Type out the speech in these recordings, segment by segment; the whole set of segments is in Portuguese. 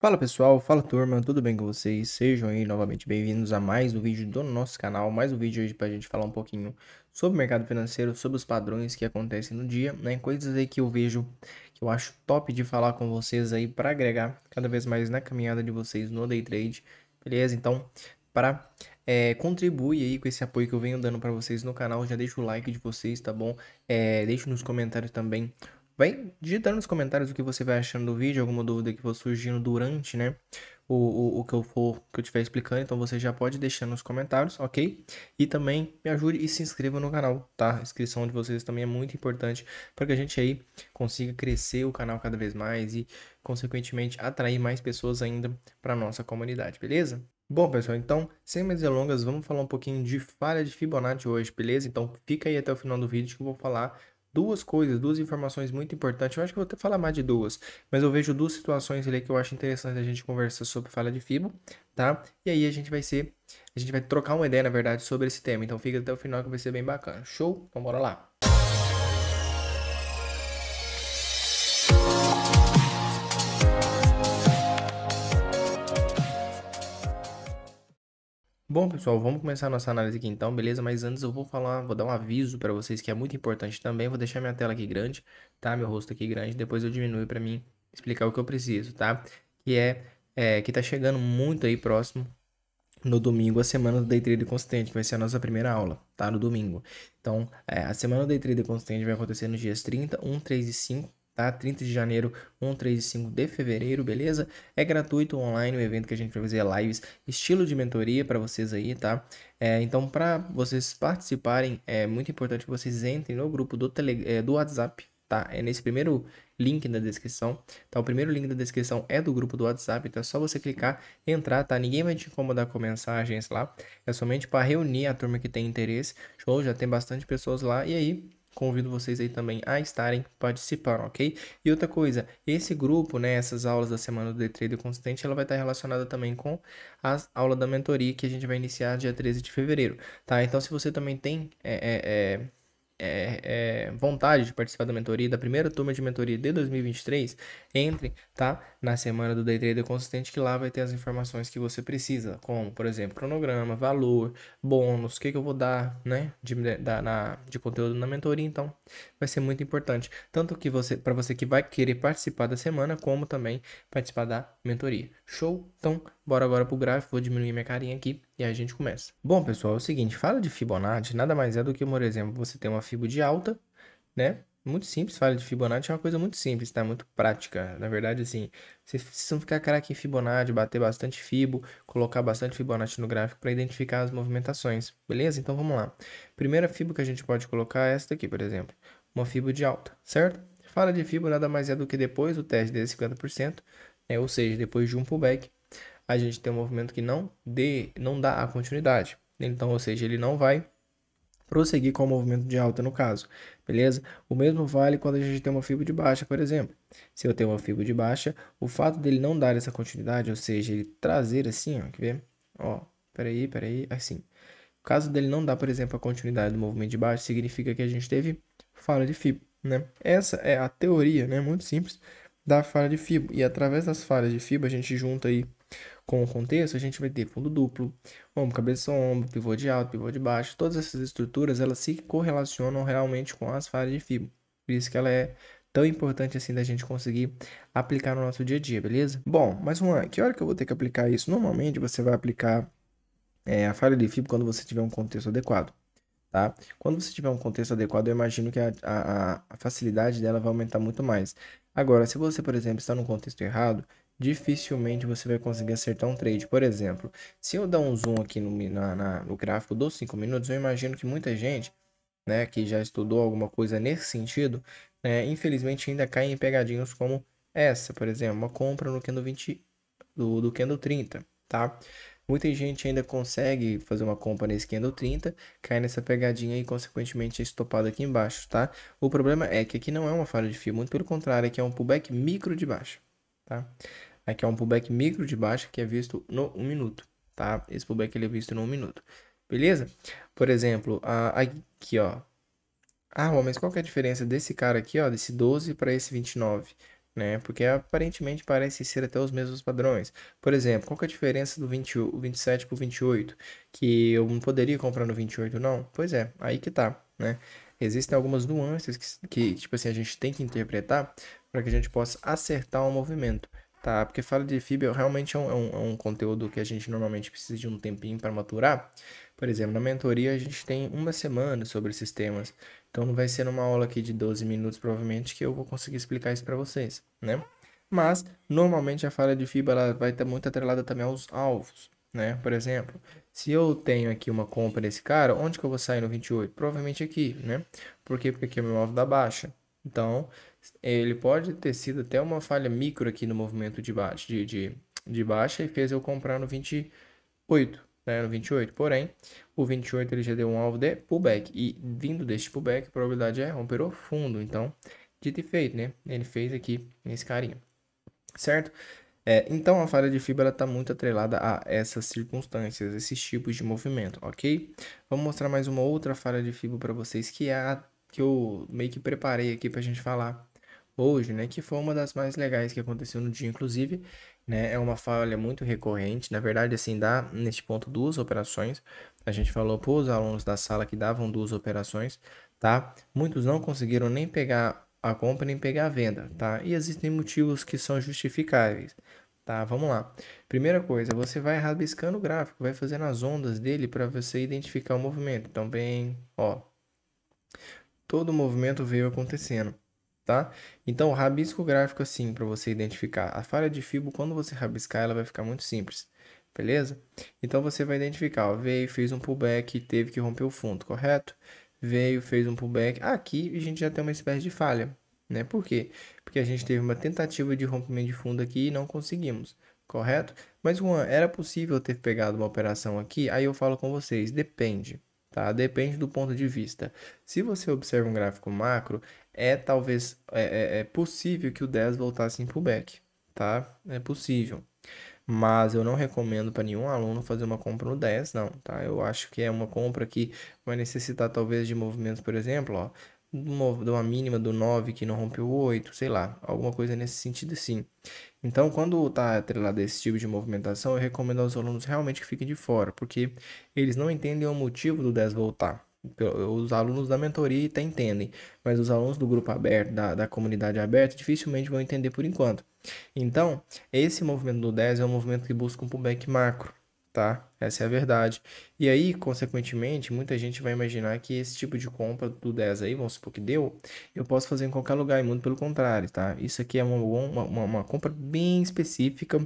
Fala pessoal, fala turma, tudo bem com vocês? Sejam aí novamente bem-vindos a mais um vídeo do nosso canal, mais um vídeo hoje pra gente falar um pouquinho sobre o mercado financeiro, sobre os padrões que acontecem no dia, né? Coisas aí que eu vejo, que eu acho top de falar com vocês aí para agregar cada vez mais na caminhada de vocês no day trade, beleza? Então, para contribuir aí com esse apoio que eu venho dando para vocês no canal, já deixa o like de vocês, tá bom? Deixa nos comentários também. Vai digitando nos comentários o que você vai achando do vídeo, alguma dúvida que for surgindo durante, né, o que eu estiver explicando, então você já pode deixar nos comentários, ok? E também me ajude e se inscreva no canal, tá? A inscrição de vocês também é muito importante para que a gente aí consiga crescer o canal cada vez mais e, consequentemente, atrair mais pessoas ainda para nossa comunidade, beleza? Bom, pessoal, então, sem mais delongas, vamos falar um pouquinho de falha de Fibonacci hoje, beleza? Então, fica aí até o final do vídeo que eu vou falar duas coisas, duas informações muito importantes. Eu acho que eu vou até falar mais de duas, mas eu vejo duas situações ali que eu acho interessante a gente conversar sobre falha de Fibo, tá? E aí a gente vai trocar uma ideia, na verdade, sobre esse tema. Então fica até o final que vai ser bem bacana. Show? Então bora lá. Bom, pessoal, vamos começar a nossa análise aqui então, beleza? Mas antes eu vou dar um aviso para vocês que é muito importante também. Vou deixar minha tela aqui grande, tá? Meu rosto aqui grande, depois eu diminuo para mim explicar o que eu preciso, tá? Que tá chegando muito aí próximo no domingo a semana do Day Trader Consistente, que vai ser a nossa primeira aula, tá? No domingo. Então, a semana do Day Trader Consistente vai acontecer nos dias 30, 1, 3 e 5, tá? 30 de janeiro, 1, 3 e 5 de fevereiro, beleza? É gratuito online o evento que a gente vai fazer lives, estilo de mentoria para vocês aí, tá? Então, para vocês participarem, é muito importante que vocês entrem no grupo do WhatsApp, tá? É nesse primeiro link na descrição, tá? O primeiro link da descrição é do grupo do WhatsApp, então é só você clicar, entrar, tá? Ninguém vai te incomodar com mensagens lá, é somente para reunir a turma que tem interesse. Show, já tem bastante pessoas lá e aí convido vocês aí também a estarem participando, ok? E outra coisa, esse grupo, né, essas aulas da semana do Day Trader Consistente, ela vai estar relacionada também com as aulas da mentoria que a gente vai iniciar dia 13 de fevereiro, tá? Então se você também tem vontade de participar da mentoria, da primeira turma de mentoria de 2023, entre, tá? Na semana do Day Trader Consistente, que lá vai ter as informações que você precisa, como, por exemplo, cronograma, valor, bônus, o que eu vou dar, né? De conteúdo na mentoria, então vai ser muito importante. Tanto que para você que vai querer participar da semana, como também participar da mentoria. Show? Então, bora agora pro gráfico, vou diminuir minha carinha aqui e aí a gente começa. Bom, pessoal, é o seguinte, fala de Fibonacci, nada mais é do que, por exemplo, você tem uma Fibo de alta, né? Muito simples, fala de Fibonacci é uma coisa muito simples, tá? Muito prática. Na verdade, assim, vocês precisam ficar craque em Fibonacci, bater bastante Fibo, colocar bastante Fibonacci no gráfico para identificar as movimentações, beleza? Então vamos lá. Primeira Fibo que a gente pode colocar é esta aqui, por exemplo, uma Fibo de alta, certo? Fala de Fibo nada mais é do que depois do teste de 50%, né? Ou seja, depois de um pullback, a gente tem um movimento que não dá a continuidade. Então, ou seja, ele não vai prosseguir com o movimento de alta no caso, beleza? O mesmo vale quando a gente tem uma fibra de baixa, por exemplo. Se eu tenho uma fibra de baixa, o fato dele não dar essa continuidade, ou seja, ele trazer assim, ó, quer ver? Ó, peraí, assim. O caso dele não dar, por exemplo, a continuidade do movimento de baixa, significa que a gente teve falha de fibra, né? Essa é a teoria, né? Muito simples da falha de fibra. E através das falhas de fibra, a gente junta aí com o contexto, a gente vai ter fundo duplo, ombro, cabeça, ombro, pivô de alto, pivô de baixo. Todas essas estruturas, elas se correlacionam realmente com as falhas de fibra. Por isso que ela é tão importante assim da gente conseguir aplicar no nosso dia a dia, beleza? Bom, mas Juan, que hora que eu vou ter que aplicar isso? Normalmente você vai aplicar a falha de fibra quando você tiver um contexto adequado, tá? Quando você tiver um contexto adequado, eu imagino que a facilidade dela vai aumentar muito mais. Agora, se você, por exemplo, está num contexto errado, dificilmente você vai conseguir acertar um trade. Por exemplo, se eu dar um zoom aqui no gráfico dos 5 minutos, eu imagino que muita gente, né, que já estudou alguma coisa nesse sentido, né, infelizmente ainda cai em pegadinhas como essa, por exemplo, uma compra no candle 20 do candle 30, tá? Muita gente ainda consegue fazer uma compra nesse candle 30, cai nessa pegadinha e consequentemente é estopado aqui embaixo, tá? O problema é que aqui não é uma falha de fio, muito pelo contrário, aqui é um pullback micro de baixa, tá? Aqui é um pullback micro de baixa que é visto no 1 minuto, tá? Esse pullback ele é visto no 1 minuto, beleza? Por exemplo, aqui, ó. Ah, mas qual que é a diferença desse cara aqui, ó, desse 12 para esse 29? né? Porque aparentemente parecem ser até os mesmos padrões. Por exemplo, qual que é a diferença do 27 para o 28? Que eu não poderia comprar no 28, não? Pois é, aí que tá, né? Existem algumas nuances tipo assim, a gente tem que interpretar para que a gente possa acertar o movimento, tá? Porque fala de fibra realmente é um conteúdo que a gente normalmente precisa de um tempinho para maturar. Por exemplo, na mentoria a gente tem uma semana sobre esses temas. Então não vai ser numa aula aqui de 12 minutos, provavelmente, que eu vou conseguir explicar isso para vocês, né? Mas, normalmente, a falha de fibra ela vai estar muito atrelada também aos alvos, né? Por exemplo, se eu tenho aqui uma compra desse cara, onde que eu vou sair no 28? Provavelmente aqui, né? Por quê? Porque aqui é o meu alvo da baixa. Então, ele pode ter sido até uma falha micro aqui no movimento de baixa, de baixa e fez eu comprar no 28, né, no 28. Porém, o 28 ele já deu um alvo de pullback. E vindo deste pullback, a probabilidade é romper o fundo. Então, dito e feito, né? Ele fez aqui nesse carinha, certo? Então, a falha de fibra está muito atrelada a essas circunstâncias, esses tipos de movimento, ok? Vamos mostrar mais uma outra falha de fibra para vocês, que é a que eu meio que preparei aqui para a gente falar hoje, né? Que foi uma das mais legais que aconteceu no dia, inclusive, né? É uma falha muito recorrente. Na verdade, assim, dá neste ponto duas operações. A gente falou para os alunos da sala que davam duas operações, tá? Muitos não conseguiram nem pegar a compra nem pegar a venda, tá? E existem motivos que são justificáveis, tá? Vamos lá. Primeira coisa, você vai rabiscando o gráfico, vai fazendo as ondas dele para você identificar o movimento. Então, bem, ó, todo o movimento veio acontecendo, tá? Então, rabisca o gráfico assim para você identificar. A falha de Fibo, quando você rabiscar, ela vai ficar muito simples, beleza? Então, você vai identificar, ó, veio, fez um pullback, teve que romper o fundo, correto? Veio, fez um pullback. Aqui a gente já tem uma espécie de falha, né? Por quê? Porque a gente teve uma tentativa de rompimento de fundo aqui e não conseguimos, correto? Mas, Juan, era possível ter pegado uma operação aqui? Aí eu falo com vocês, depende. Tá? Depende do ponto de vista. Se você observa um gráfico macro, talvez é possível que o 10 voltasse em pullback, tá? É possível. Mas eu não recomendo para nenhum aluno fazer uma compra no 10, não, tá? Eu acho que é uma compra que vai necessitar talvez de movimentos, por exemplo, ó, de uma mínima do 9 que não rompeu o 8, sei lá, alguma coisa nesse sentido assim. Então, quando está atrelado a esse tipo de movimentação, eu recomendo aos alunos realmente que fiquem de fora, porque eles não entendem o motivo do 10 voltar. Os alunos da mentoria até entendem, mas os alunos do grupo aberto, da comunidade aberta, dificilmente vão entender por enquanto. Então, esse movimento do 10 é um movimento que busca um pullback macro, tá? Essa é a verdade. E aí, consequentemente, muita gente vai imaginar que esse tipo de compra do 10 aí, vamos supor que deu, eu posso fazer em qualquer lugar, e muito pelo contrário, tá? Isso aqui é uma compra bem específica,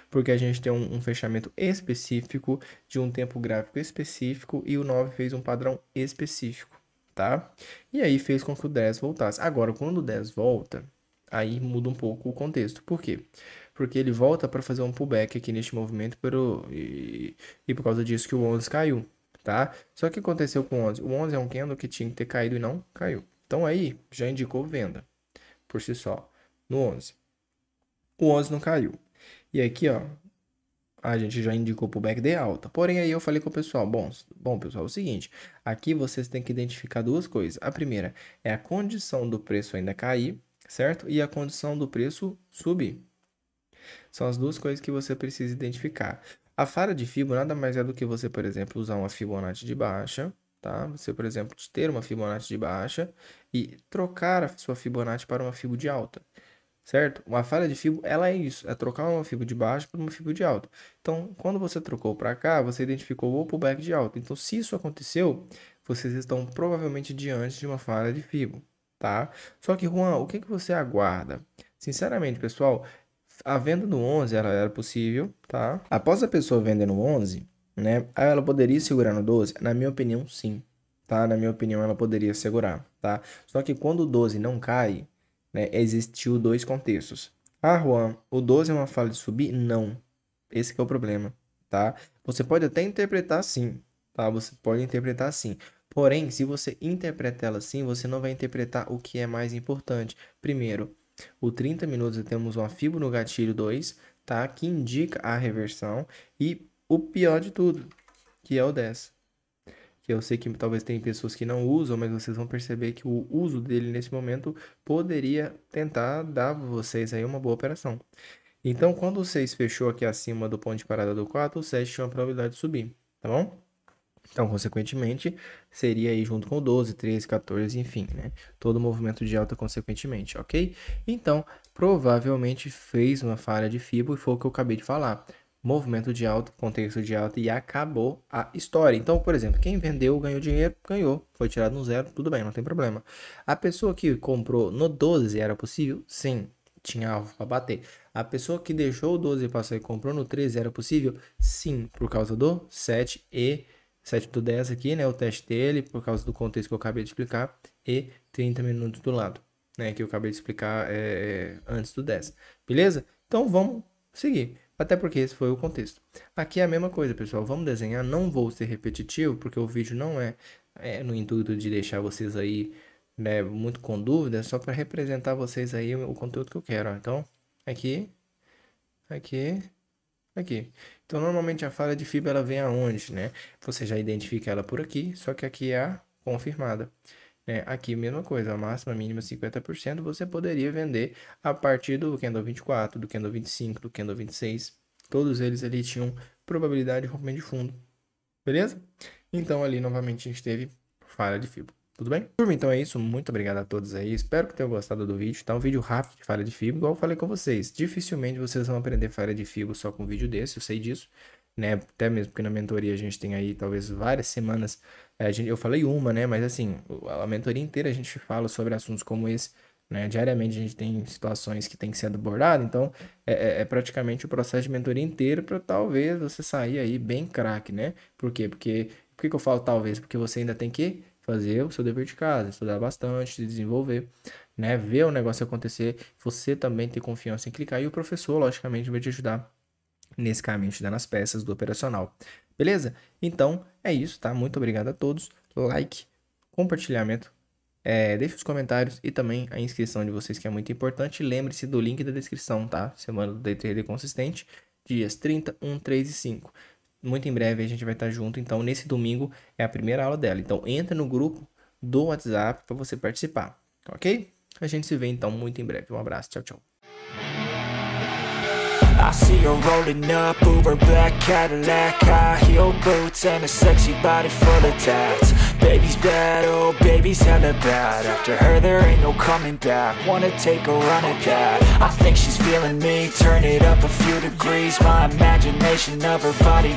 porque a gente tem um fechamento específico, de um tempo gráfico específico, e o 9 fez um padrão específico, tá? E aí fez com que o 10 voltasse. Agora, quando o 10 volta, aí muda um pouco o contexto. Por quê? Porque ele volta para fazer um pullback aqui neste movimento e por causa disso que o 11 caiu, tá? Só que aconteceu com o 11? O 11 é um candle que tinha que ter caído e não caiu. Então aí já indicou venda por si só no 11. O 11 não caiu. E aqui, ó, a gente já indicou pullback de alta. Porém, aí eu falei com o pessoal, bom, pessoal, é o seguinte, aqui vocês têm que identificar duas coisas. A primeira é a condição do preço ainda cair, certo? E a condição do preço subir. São as duas coisas que você precisa identificar. A falha de Fibonacci nada mais é do que você, por exemplo, usar uma Fibonacci de baixa, tá? Você, por exemplo, ter uma Fibonacci de baixa e trocar a sua Fibonacci para uma Fibo de alta, certo? Uma falha de Fibo, ela é isso, é trocar uma Fibo de baixa por uma Fibo de alta. Então, quando você trocou para cá, você identificou o pullback de alta. Então, se isso aconteceu, vocês estão provavelmente diante de uma falha de Fibo, tá? Só que, Juan, o que que você aguarda? Sinceramente, pessoal, a venda no 11 ela era possível, tá? Após a pessoa vender no 11, né? Ela poderia segurar no 12? Na minha opinião, sim, tá? Na minha opinião, ela poderia segurar, tá? Só que quando o 12 não cai, né? Existiu dois contextos. Ah, Juan, o 12 é uma falha de subir? Não. Esse que é o problema, tá? Você pode até interpretar assim, tá? Você pode interpretar assim. Porém, se você interpreta ela assim, você não vai interpretar o que é mais importante. Primeiro, o 30 minutos temos uma fibra no gatilho 2, tá? Que indica a reversão. E o pior de tudo, que é o 10. que eu sei que talvez tem pessoas que não usam, mas vocês vão perceber que o uso dele nesse momento poderia tentar dar a vocês aí uma boa operação. Então, quando o 6 fechou aqui acima do ponto de parada do 4, o 7 tinha uma probabilidade de subir, tá bom? Então, consequentemente, seria aí junto com o 12, 13, 14, enfim, né? Todo movimento de alta consequentemente, ok? Então, provavelmente fez uma falha de Fibo e foi o que eu acabei de falar. Movimento de alta, contexto de alta e acabou a história. Então, por exemplo, quem vendeu ganhou dinheiro, ganhou. Foi tirado no zero, tudo bem, não tem problema. A pessoa que comprou no 12 era possível? Sim. Tinha alvo para bater. A pessoa que deixou o 12 passar e comprou no 13 era possível? Sim, por causa do 7 e 7 do 10 aqui, né? O teste dele, por causa do contexto que eu acabei de explicar, e 30 minutos do lado, né? Que eu acabei de explicar antes do 10. Beleza? Então vamos seguir. Até porque esse foi o contexto. Aqui é a mesma coisa, pessoal. Vamos desenhar. Não vou ser repetitivo, porque o vídeo não é no intuito de deixar vocês aí, né, muito com dúvida, é só para representar vocês aí o conteúdo que eu quero. Ó. Então, aqui, aqui. Então, normalmente a falha de Fibo ela vem aonde, né? Você já identifica ela por aqui, só que aqui é a confirmada. Né? Aqui, mesma coisa, a máxima, mínima 50%, você poderia vender a partir do candle 24, do candle 25, do candle 26. Todos eles ali tinham probabilidade de rompimento de fundo. Beleza? Então, ali, novamente, a gente teve falha de Fibo. Tudo bem? Turma, então é isso. Muito obrigado a todos aí. Espero que tenham gostado do vídeo. Tá um vídeo rápido de falha de Fibo, igual eu falei com vocês. Dificilmente vocês vão aprender falha de Fibo só com um vídeo desse, eu sei disso. Né? Até mesmo porque na mentoria a gente tem aí talvez várias semanas. Eu falei uma, né? Mas assim, a mentoria inteira a gente fala sobre assuntos como esse. Né? Diariamente a gente tem situações que tem que ser abordadas. Então é praticamente o processo de mentoria inteiro para talvez você sair aí bem craque, né? Por quê? Por que eu falo talvez? Porque você ainda tem que fazer o seu dever de casa, estudar bastante, se desenvolver, né? Ver o negócio acontecer, você também ter confiança em clicar e o professor, logicamente, vai te ajudar nesse caminho, te dando as peças do operacional. Beleza? Então, é isso, tá? Muito obrigado a todos. Like, compartilhamento, deixe os comentários e também a inscrição de vocês, que é muito importante. Lembre-se do link da descrição, tá? Semana do Day Trader Consistente, dias 30, 1, 3 e 5. Muito em breve a gente vai estar junto, então nesse domingo é a primeira aula dela. Então entra no grupo do WhatsApp para você participar, ok? A gente se vê então muito em breve. Um abraço, tchau, tchau. I see her rolling up, Uber black Cadillac, high heel boots and a sexy body full of tats. Baby's bad, oh baby's hella bad. After her there ain't no coming back. Wanna take a run at that. I think she's feeling me. Turn it up a few degrees. My imagination of her body